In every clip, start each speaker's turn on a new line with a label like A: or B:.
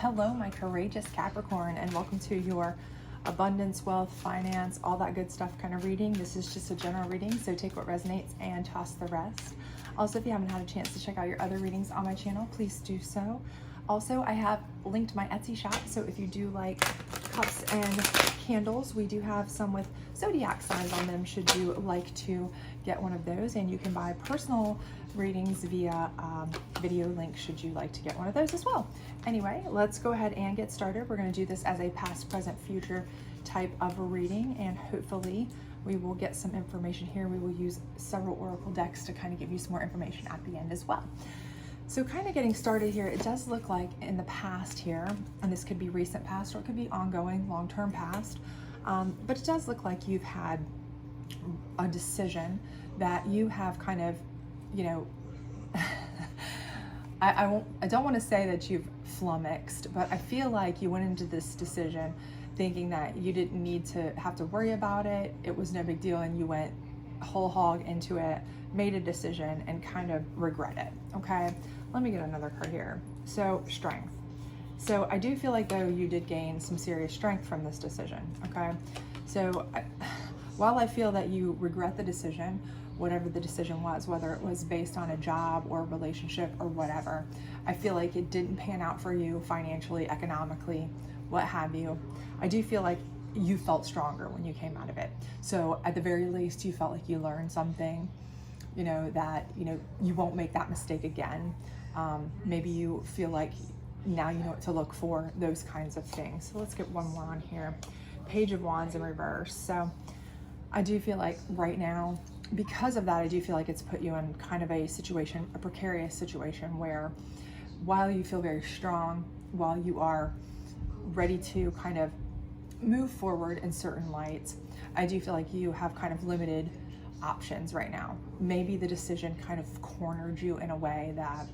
A: Hello, my courageous Capricorn, and welcome to your abundance, wealth, finance, all that good stuff kind of reading. This is just a general reading, so take what resonates and toss the rest. Also, if you haven't had a chance to check out your other readings on my channel, please do so. Also, I have linked my Etsy shop, so if you do like cups and candles, we do have some with Zodiac signs on them should you like to get one of those, and you can buy personal readings via video link should you like to get one of those as well. Anyway, let's go ahead and get started. We're going to do this as a past, present, future type of a reading, and hopefully we will get some information here. We will use several oracle decks to kind of give you some more information at the end as well. So kind of getting started here, it does look like in the past here, and this could be recent past or it could be ongoing, long-term past, but it does look like you've had a decision that you have kind of, you know, I don't want to say that you've flummoxed, but I feel like you went into this decision thinking that you didn't need to have to worry about it. It was no big deal, and you went whole hog into it, made a decision, and kind of regret it. Okay, let me get another card here. So strength. So I do feel like though you did gain some serious strength from this decision. Okay, so while I feel that you regret the decision, whatever the decision was, whether it was based on a job or a relationship or whatever, I feel like it didn't pan out for you financially, economically, what have you. I do feel like you felt stronger when you came out of it. So at the very least, you felt like you learned something, you know, that, you know, you won't make that mistake again. Maybe you feel like now you know what to look for, those kinds of things. So let's get one more on here. Page of Wands in reverse. So I do feel like right now, because of that, I do feel like it's put you in kind of a situation, a precarious situation, where while you feel very strong, while you are ready to kind of move forward in certain lights, I do feel like you have kind of limited options right now. Maybe the decision kind of cornered you in a way that,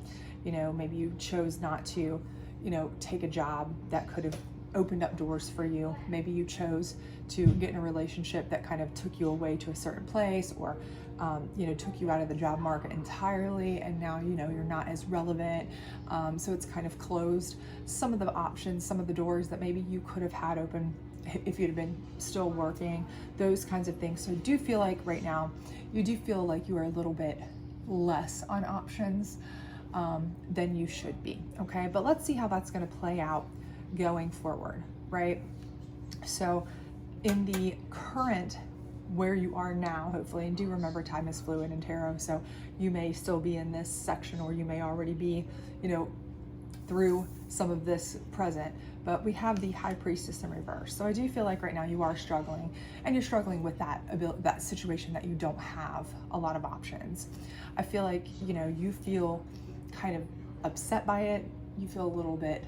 A: you know, maybe you chose not to, you know, take a job that could have opened up doors for you. Maybe you chose to get in a relationship that kind of took you away to a certain place, or you know, took you out of the job market entirely, and now, you know, you're not as relevant. So it's kind of closed some of the options, some of the doors that maybe you could have had open if you'd have been still working, those kinds of things. So I do feel like right now you do feel like you are a little bit less on options than you should be. Okay, but let's see how that's going to play out going forward, right? So in the current where you are now, hopefully, and do remember time is fluid in tarot, so you may still be in this section, or you may already be, you know, through some of this present, but we have the High Priestess in reverse. So I do feel like right now you are struggling, and you're struggling with that situation that you don't have a lot of options. I feel like, you know, you feel kind of upset by it. You feel a little bit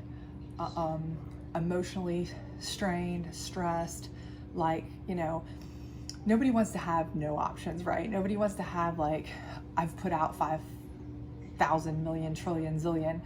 A: emotionally strained, stressed, like, you know, nobody wants to have no options, right? Nobody wants to have, like, I've put out 5,000 million trillion zillion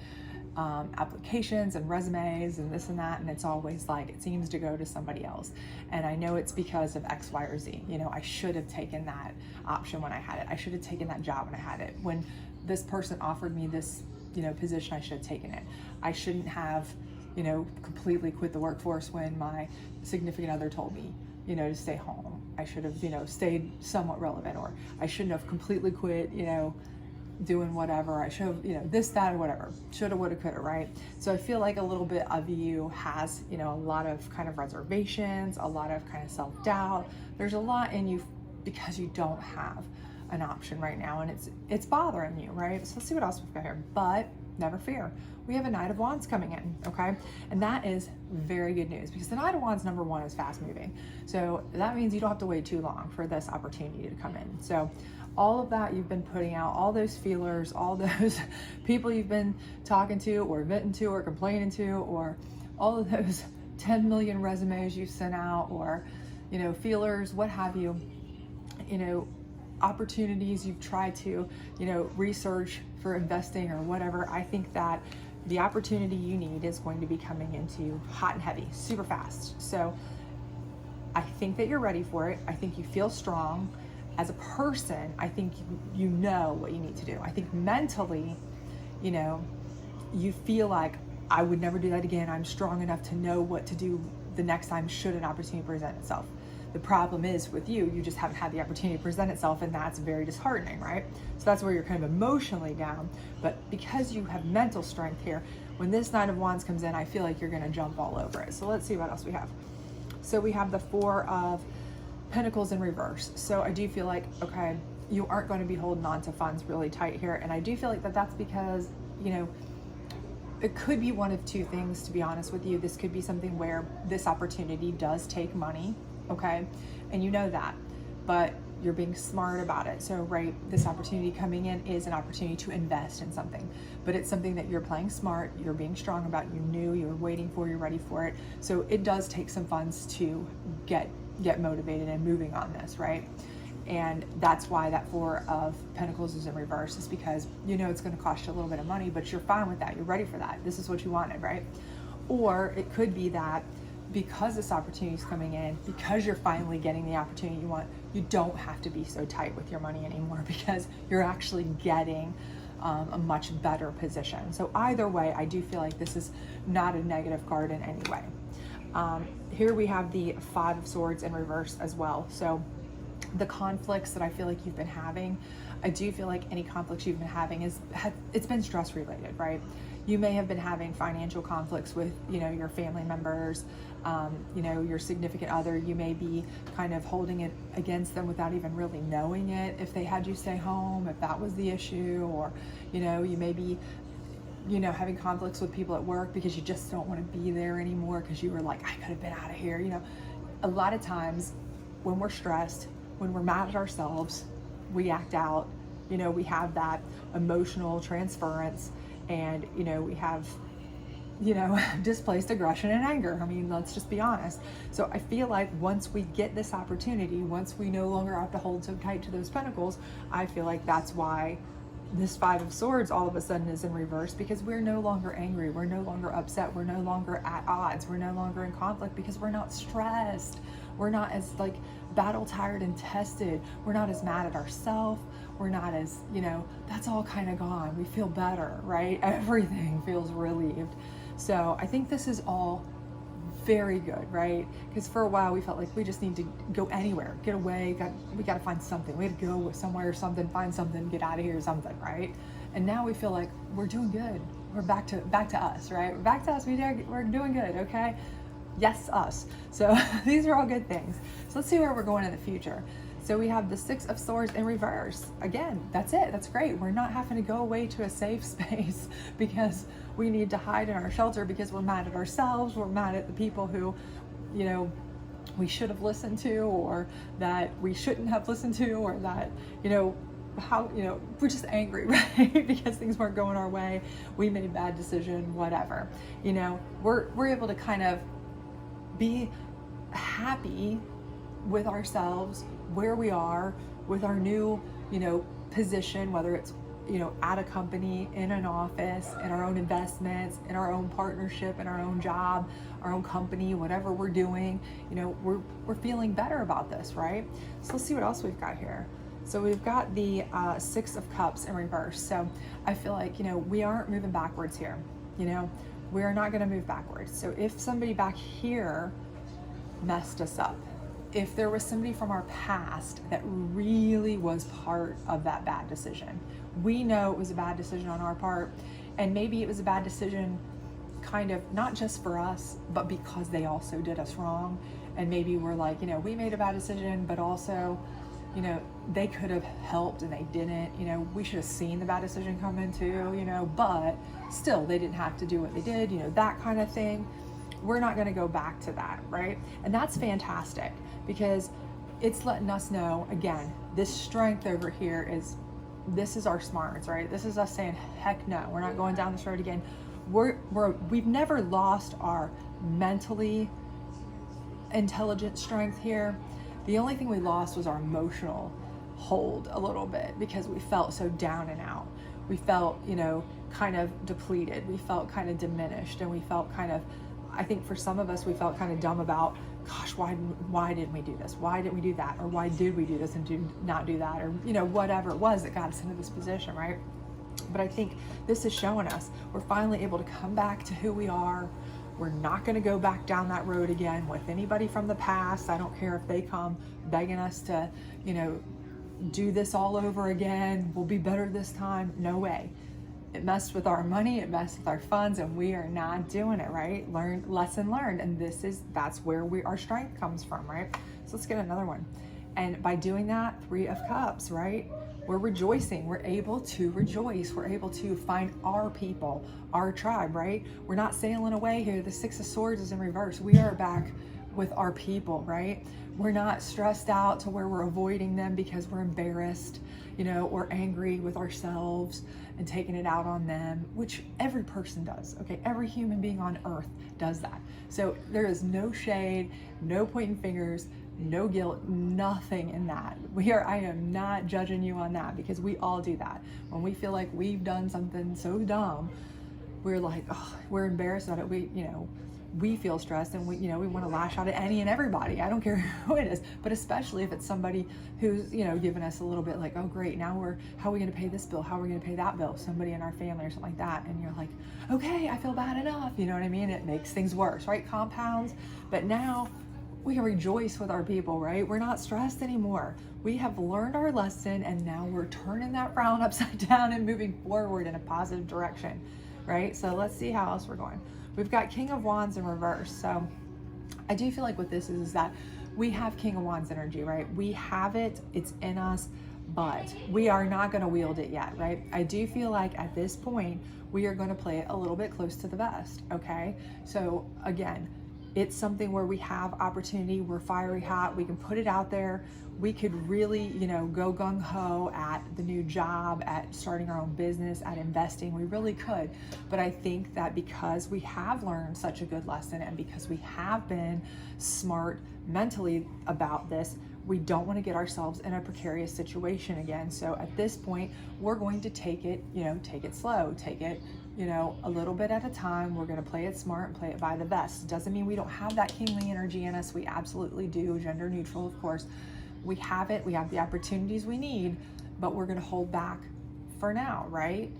A: applications and resumes and this and that, and it's always like it seems to go to somebody else, and I know it's because of X, Y, or Z. You know, I should have taken that option when I had it. I should have taken that job when I had it. When this person offered me this, you know, position, I should have taken it. I shouldn't have, you know, completely quit the workforce when my significant other told me, you know, to stay home. I should have, you know, stayed somewhat relevant, or I shouldn't have completely quit, you know, doing whatever. I should have, you know, this, that, or whatever. Shoulda, woulda, coulda, right? So I feel like a little bit of you has, you know, a lot of kind of reservations, a lot of kind of self-doubt. There's a lot in you because you don't have an option right now, and it's bothering you, right? So let's see what else we've got here. But never fear, we have a Knight of Wands coming in, okay? And that is very good news, because the Knight of Wands, number one, is fast moving. So that means you don't have to wait too long for this opportunity to come in. So all of that you've been putting out, all those feelers, all those people you've been talking to or venting to or complaining to, or all of those 10 million resumes you sent out, or, you know, feelers, what have you, you know, opportunities you've tried to, you know, research for investing or whatever. I think that the opportunity you need is going to be coming into you hot and heavy, super fast. So I think that you're ready for it. I think you feel strong. As a person, I think you know what you need to do. I think mentally, you know, you feel like I would never do that again. I'm strong enough to know what to do the next time should an opportunity present itself. The problem is with you just haven't had the opportunity to present itself, and that's very disheartening, right? So that's where you're kind of emotionally down. But because you have mental strength here, when this Nine of Wands comes in, I feel like you're gonna jump all over it. So let's see what else we have. So we have the Four of Pentacles in reverse. So I do feel like, okay, you aren't going to be holding on to funds really tight here. And I do feel like that's because, you know, it could be one of two things, to be honest with you. This could be something where this opportunity does take money, okay? And you know that, but you're being smart about it. So, right, this opportunity coming in is an opportunity to invest in something, but it's something that you're playing smart, you're being strong about, you knew, you're waiting for, you're ready for it. So it does take some funds to get motivated and moving on this, right? And that's why that Four of Pentacles is in reverse, is because you know it's going to cost you a little bit of money, but you're fine with that. You're ready for that. This is what you wanted, right? Or it could be that because this opportunity is coming in, because you're finally getting the opportunity you want, you don't have to be so tight with your money anymore, because you're actually getting a much better position. So either way, I do feel like this is not a negative card in any way. Here we have the Five of Swords in reverse as well. So the conflicts that I feel like you've been having, I do feel like any conflicts you've been having it's been stress related, right? You may have been having financial conflicts with, you know, your family members, you know, your significant other. You may be kind of holding it against them without even really knowing it. If they had you stay home, if that was the issue, or, you know, you may be, you know, having conflicts with people at work because you just don't want to be there anymore because you were like, I could have been out of here. You know, a lot of times when we're stressed, when we're mad at ourselves, we act out, you know, we have that emotional transference, and, you know, we have, you know, displaced aggression and anger. I mean, let's just be honest. So I feel like once we get this opportunity, once we no longer have to hold so tight to those pentacles, I feel like that's why this Five of Swords all of a sudden is in reverse, because we're no longer angry, we're no longer upset, we're no longer at odds, we're no longer in conflict, because we're not stressed, we're not as like battle tired and tested, we're not as mad at ourselves, we're not as, you know, that's all kind of gone. We feel better, right? Everything feels relieved. So I think this is all very good, right? Because for a while we felt like we just need to go anywhere, get away, we got to find something, we had to go somewhere or something, find something, get out of here or something, right? And now we feel like we're doing good, we're back to us, right? We're back to us, we're doing good, okay? Yes, us. So these are all good things. So let's see where we're going in the future. So we have the Six of Swords in reverse. Again, that's it. That's great. We're not having to go away to a safe space because we need to hide in our shelter because we're mad at ourselves. We're mad at the people who, you know, we should have listened to, or that we shouldn't have listened to, or that, you know, how, you know, we're just angry, right? Because things weren't going our way. We made a bad decision, whatever. You know, we're able to kind of be happy with ourselves, where we are, with our new, you know, position, whether it's, you know, at a company, in an office, in our own investments, in our own partnership, in our own job, our own company, whatever we're doing, you know, we're feeling better about this, right? So let's see what else we've got here. So we've got the Six of Cups in reverse. So I feel like, you know, we aren't moving backwards here. You know, we're not going to move backwards. So if somebody back here messed us up, if there was somebody from our past that really was part of that bad decision, we know it was a bad decision on our part, and maybe it was a bad decision kind of not just for us, but because they also did us wrong. And maybe we're like, you know, we made a bad decision, but also, you know, they could have helped and they didn't, you know, we should have seen the bad decision coming too, you know, but still they didn't have to do what they did, you know, that kind of thing. We're not going to go back to that, right? And that's fantastic, because it's letting us know, again, this strength over here is, this is our smarts, right? This is us saying, heck no, we're not going down this road again. We've never lost our mentally intelligent strength here. The only thing we lost was our emotional hold a little bit, because we felt so down and out. We felt, you know, kind of depleted. We felt kind of diminished, and we felt kind of, I think for some of us, we felt kind of dumb about, gosh, why didn't we do this? Why didn't we do that? Or why did we do this and not do that? Or, you know, whatever it was that got us into this position, right? But I think this is showing us we're finally able to come back to who we are. We're not going to go back down that road again with anybody from the past. I don't care if they come begging us to, do this all over again. We'll be better this time. No way. It messed with our money, it messed with our funds, and we are not doing it, right? Lesson learned. And that's where our strength comes from, right? So let's get another one. And by doing that, 3 of Cups, right? We're rejoicing. We're able to rejoice. We're able to find our people, our tribe, right? We're not sailing away here. The 6 of Swords is in reverse. We are back with our people, right? We're not stressed out to where we're avoiding them because we're embarrassed, or angry with ourselves and taking it out on them, which every person does, okay? Every human being on earth does that. So there is no shade, no pointing fingers, no guilt, nothing in that. I am not judging you on that, because we all do that. When we feel like we've done something so dumb, we're like, oh, we're embarrassed about it. We feel stressed, and we want to lash out at any and everybody. I don't care who it is, but especially if it's somebody who's, giving us a little bit like, oh great, now how are we going to pay this bill? How are we going to pay that bill? Somebody in our family or something like that. And you're like, okay, I feel bad enough. You know what I mean? It makes things worse, right? Compounds. But now we can rejoice with our people, right? We're not stressed anymore. We have learned our lesson, and now we're turning that frown upside down and moving forward in a positive direction, right? So let's see how else we're going. We've got King of Wands in reverse. So I do feel like what this is that we have King of Wands energy, right? We have it, it's in us, but we are not going to wield it yet, right? I do feel like at this point, we are going to play it a little bit close to the vest, okay? So again, it's something where we have opportunity, we're fiery hot, we can put it out there. We could really, go gung-ho at the new job, at starting our own business, at investing. We really could. But I think that because we have learned such a good lesson, and because we have been smart mentally about this, we don't want to get ourselves in a precarious situation again. So at this point, we're going to take it slow, take it, a little bit at a time. We're going to play it smart and play it by the vest. Doesn't mean we don't have that kingly energy in us. We absolutely do. Gender neutral, of course. We have it. We have the opportunities we need, but we're going to hold back for now, right?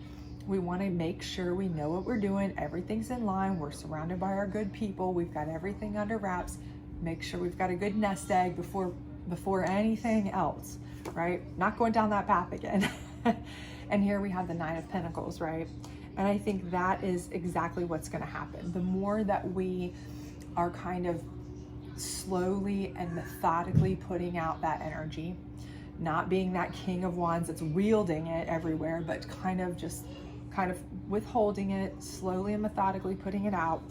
A: We want to make sure we know what we're doing. Everything's in line. We're surrounded by our good people. We've got everything under wraps. Make sure we've got a good nest egg before anything else, right? Not going down that path again. And here we have the 9 of Pentacles, right? And I think that is exactly what's going to happen. The more that we are kind of slowly and methodically putting out that energy, not being that King of Wands that's wielding it everywhere, but kind of withholding it, slowly and methodically putting it out,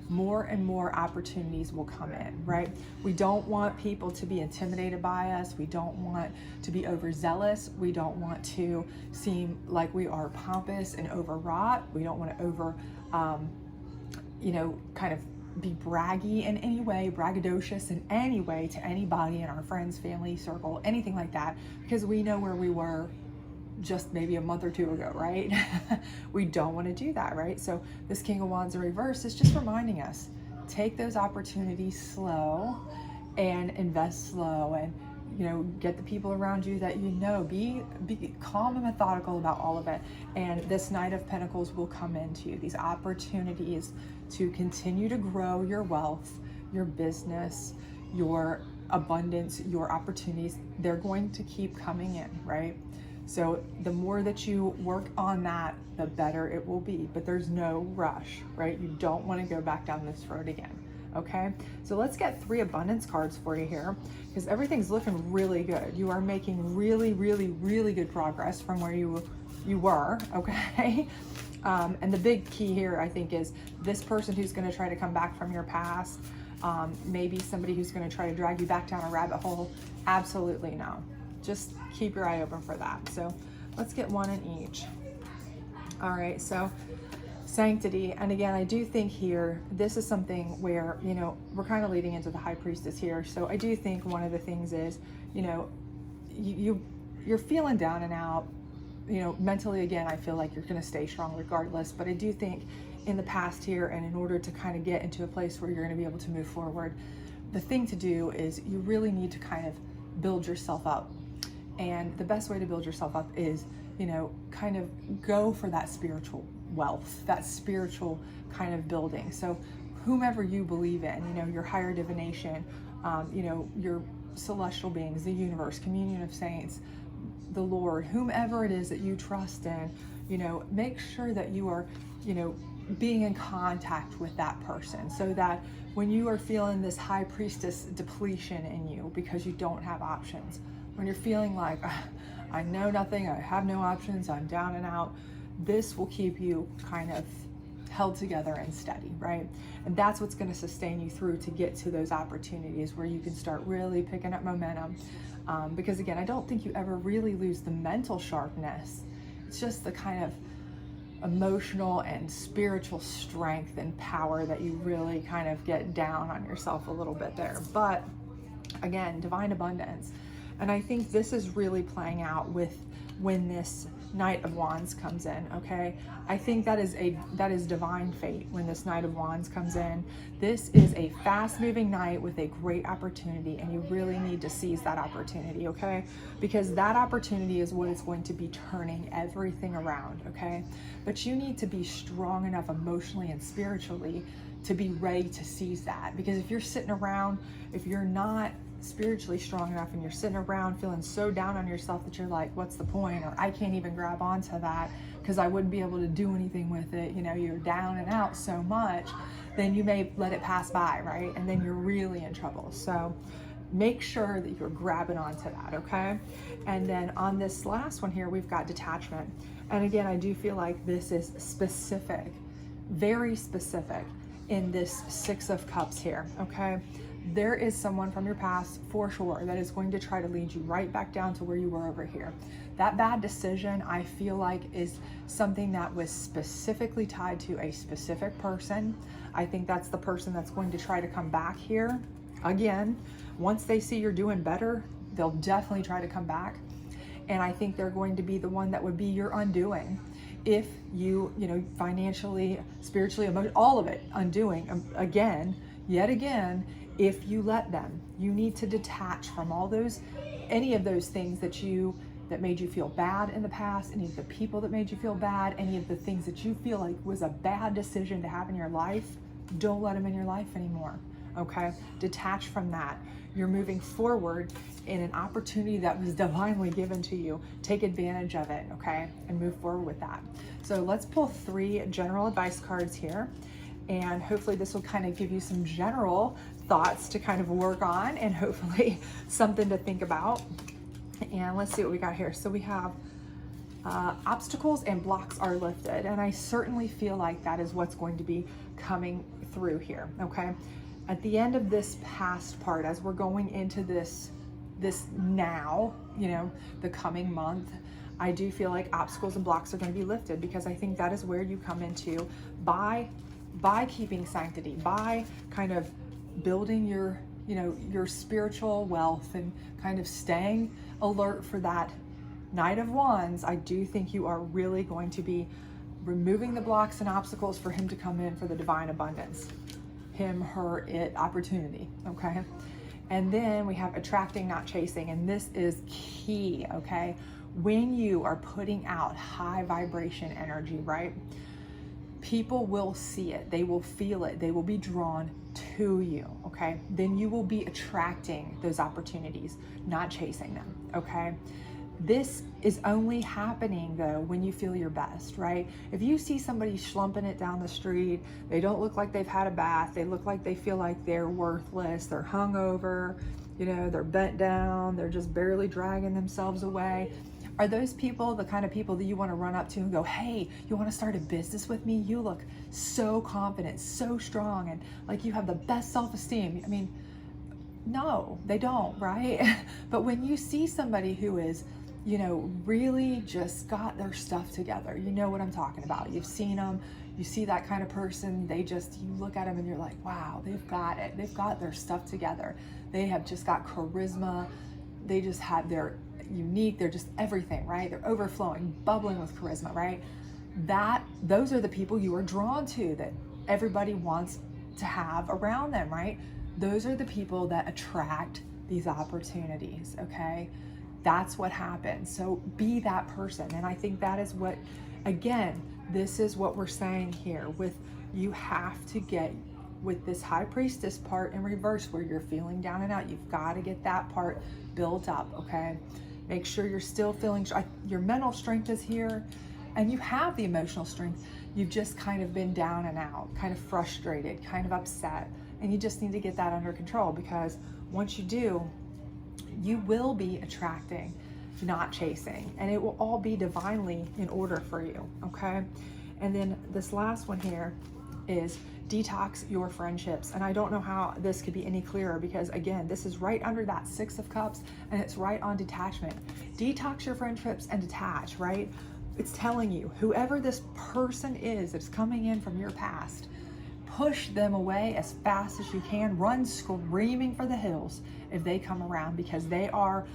A: more and more opportunities will come in, right? We don't want people to be intimidated by us. We don't want to be overzealous. We don't want to seem like we are pompous and overwrought. We don't want to kind of be braggy in any way, braggadocious in any way to anybody in our friends, family, circle, anything like that, because we know where we were just maybe a month or two ago, right? We don't want to do that, right? So this King of Wands in reverse is just reminding us, take those opportunities slow and invest slow, and get the people around you that be calm and methodical about all of it. And this Knight of Pentacles will come into you, these opportunities to continue to grow your wealth, your business, your abundance, your opportunities. They're going to keep coming in, right? So the more that you work on that, the better it will be. But there's no rush, right? You don't want to go back down this road again. Okay, so let's get 3 abundance cards for you here, because everything's looking really good. You are making really, really, really good progress from where you were, okay? And the big key here, I think, is this person who's going to try to come back from your past, maybe somebody who's going to try to drag you back down a rabbit hole. Absolutely no. Just keep your eye open for that. So let's get 1 in each. All right, so sanctity. And again, I do think here, this is something where, we're kind of leading into the High Priestess here. So I do think one of the things is, you're feeling down and out, mentally. Again, I feel like you're going to stay strong regardless, but I do think in the past here, and in order to kind of get into a place where you're going to be able to move forward, the thing to do is you really need to kind of build yourself up. And the best way to build yourself up is kind of go for that spiritual wealth, that spiritual kind of building. So whomever you believe in, your higher divination, your celestial beings, the universe, communion of saints, the Lord, whomever it is that you trust in, make sure that you are, being in contact with that person, so that when you are feeling this high priestess depletion in you because you don't have options, when you're feeling like, I know nothing, I have no options, I'm down and out, this will keep you kind of held together and steady, right? And that's what's going to sustain you through to get to those opportunities where you can start really picking up momentum. Because again, I don't think you ever really lose the mental sharpness. It's just the kind of emotional and spiritual strength and power that you really kind of get down on yourself a little bit there. But again, divine abundance. And I think this is really playing out with when this Knight of Wands comes in, okay? I think that is divine fate when this Knight of Wands comes in. This is a fast-moving knight with a great opportunity, and you really need to seize that opportunity, okay? Because that opportunity is what is going to be turning everything around, okay? But you need to be strong enough emotionally and spiritually to be ready to seize that. Because if you're sitting around, if you're not spiritually strong enough and you're sitting around feeling so down on yourself that you're like, what's the point? Or I can't even grab onto that because I wouldn't be able to do anything with it. You're down and out so much, then you may let it pass by, right? And then you're really in trouble. So make sure that you're grabbing onto that, okay? And then on this last one here, we've got detachment. And again, I do feel like this is specific, very specific in this Six of Cups here, okay? There is someone from your past for sure that is going to try to lead you right back down to where you were over here. That bad decision, I feel like, is something that was specifically tied to a specific person. I think that's the person that's going to try to come back here. Again, once they see you're doing better, they'll definitely try to come back. And I think they're going to be the one that would be your undoing. If you, financially, spiritually, emotionally, all of it, undoing, yet again, if you let them. You need to detach from any of those things that made you feel bad in the past, any of the people that made you feel bad, any of the things that you feel like was a bad decision to have in your life. Don't let them in your life anymore, okay? Detach from that. You're moving forward in an opportunity that was divinely given to you. Take advantage of it, okay? And move forward with that. So let's pull 3 general advice cards here. And hopefully this will kind of give you some general thoughts to kind of work on, and hopefully something to think about. And let's see what we got here. So we have obstacles and blocks are lifted. And I certainly feel like that is what's going to be coming through here, okay? At the end of this past part, as we're going into this now, the coming month, I do feel like obstacles and blocks are going to be lifted, because I think that is where you come into by keeping sanctity, by kind of building your spiritual wealth and kind of staying alert for that Knight of Wands. I do think you are really going to be removing the blocks and obstacles for him to come in for the divine abundance, him, her, it opportunity, okay? And then we have attracting, not chasing, and this is key, okay? When you are putting out high vibration energy, right? People will see it, they will feel it, they will be drawn to you, okay? Then you will be attracting those opportunities, not chasing them, okay? This is only happening though when you feel your best, right? If you see somebody schlumping it down the street, they don't look like they've had a bath, they look like they feel like they're worthless, they're hungover, they're bent down, they're just barely dragging themselves away. Are those people the kind of people that you want to run up to and go, hey, you want to start a business with me? You look so confident, so strong, and like you have the best self-esteem. I mean, no, they don't, right? But when you see somebody who is, really just got their stuff together, you know what I'm talking about. You've seen them, you see that kind of person, you look at them and you're like, wow, they've got it. They've got their stuff together. They have just got charisma. They just have their unique, they're just everything, right? They're overflowing, bubbling with charisma, right? Those are the people you are drawn to, that everybody wants to have around them, right? Those are the people that attract these opportunities, okay? That's what happens. So be that person. And I think that is what, again, this is what we're saying here with, you have to get with this high priestess part in reverse where you're feeling down and out. You've got to get that part built up, okay? Make sure you're still feeling, your mental strength is here and you have the emotional strength. You've just kind of been down and out, kind of frustrated, kind of upset. And you just need to get that under control, because once you do, you will be attracting, not chasing, and it will all be divinely in order for you, okay? And then this last one here is detox your friendships. And I don't know how this could be any clearer, because again, this is right under that 6 of Cups, and it's right on detachment. Detox your friendships and detach, right? It's telling you, whoever this person is that's coming in from your past, push them away as fast as you can. Run screaming for the hills if they come around, because they are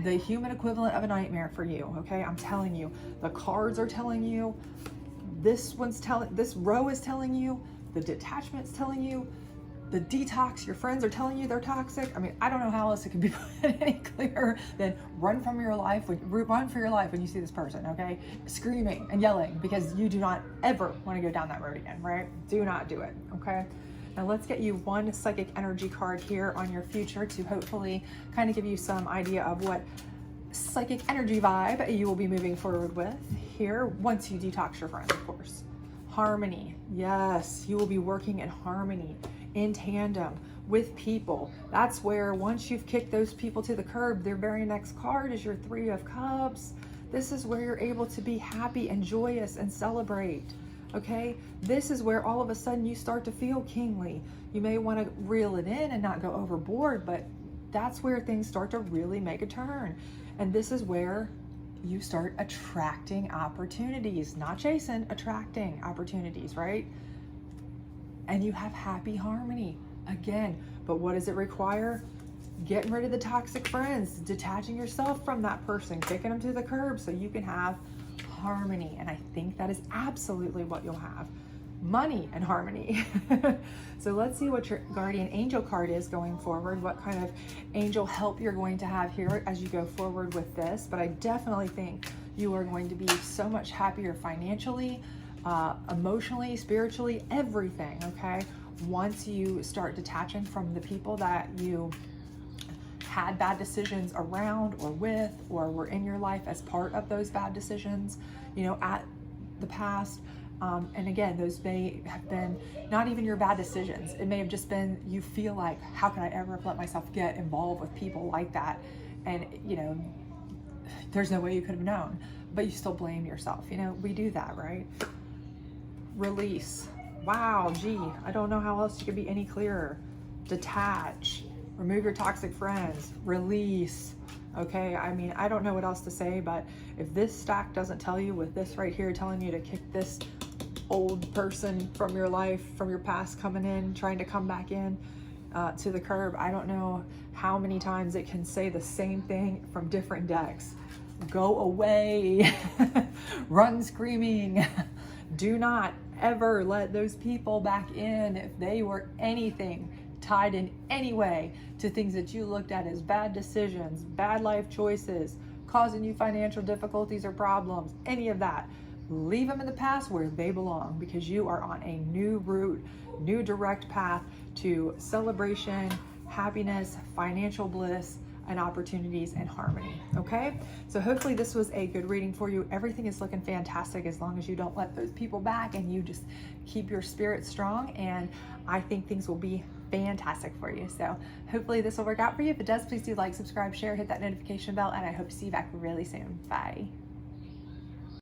A: the human equivalent of a nightmare for you, okay? I'm telling you, the cards are telling you, this row is telling you, the detachment's telling you, the detox, your friends are telling you they're toxic. I mean, I don't know how else it could be put any clearer than run for your life when you see this person, okay? Screaming and yelling, because you do not ever want to go down that road again, right? Do not do it, okay? Now let's get you one psychic energy card here on your future to hopefully kind of give you some idea of what psychic energy vibe you will be moving forward with here once you detox your friends, of course. Harmony. Yes, you will be working in harmony, in tandem with people. That's where once you've kicked those people to the curb, their very next card is your 3 of Cups. This is where you're able to be happy and joyous and celebrate, okay? This is where all of a sudden you start to feel kingly. You may want to reel it in and not go overboard, but that's where things start to really make a turn. And this is where you start attracting opportunities, not chasing, attracting opportunities, right? And you have happy harmony again. But what does it require? Getting rid of the toxic friends, detaching yourself from that person, kicking them to the curb so you can have harmony. And I think that is absolutely what you'll have. Money and harmony. So let's see what your guardian angel card is going forward, what kind of angel help you're going to have here as you go forward with this. But I definitely think you are going to be so much happier financially, emotionally, spiritually, everything, okay? Once you start detaching from the people that you had bad decisions around or with, or were in your life as part of those bad decisions, you know, at the past. And again, those may have been not even your bad decisions. It may have just been, you feel like, how can I ever let myself get involved with people like that? And, you know, there's no way you could have known, but you still blame yourself. You know, we do that, right? Release. Wow, gee, I don't know how else you could be any clearer. Detach. Remove your toxic friends. Release. Okay, I mean, I don't know what else to say, but if this stack doesn't tell you, with this right here telling you to kick this old person from your life, from your past coming in, trying to come back in to the curb, I don't know how many times it can say the same thing from different decks. Go away. Run screaming. Do not ever let those people back in if they were anything tied in any way to things that you looked at as bad decisions, bad life choices, causing you financial difficulties or problems, any of that. Leave them in the past where they belong, because you are on a new route, new direct path to celebration, happiness, financial bliss, and opportunities and harmony, okay? So hopefully this was a good reading for you. Everything is looking fantastic as long as you don't let those people back and you just keep your spirit strong, and I think things will be fantastic for you. So hopefully this will work out for you. If it does, please do like, subscribe, share, hit that notification bell, and I hope to see you back really soon. Bye.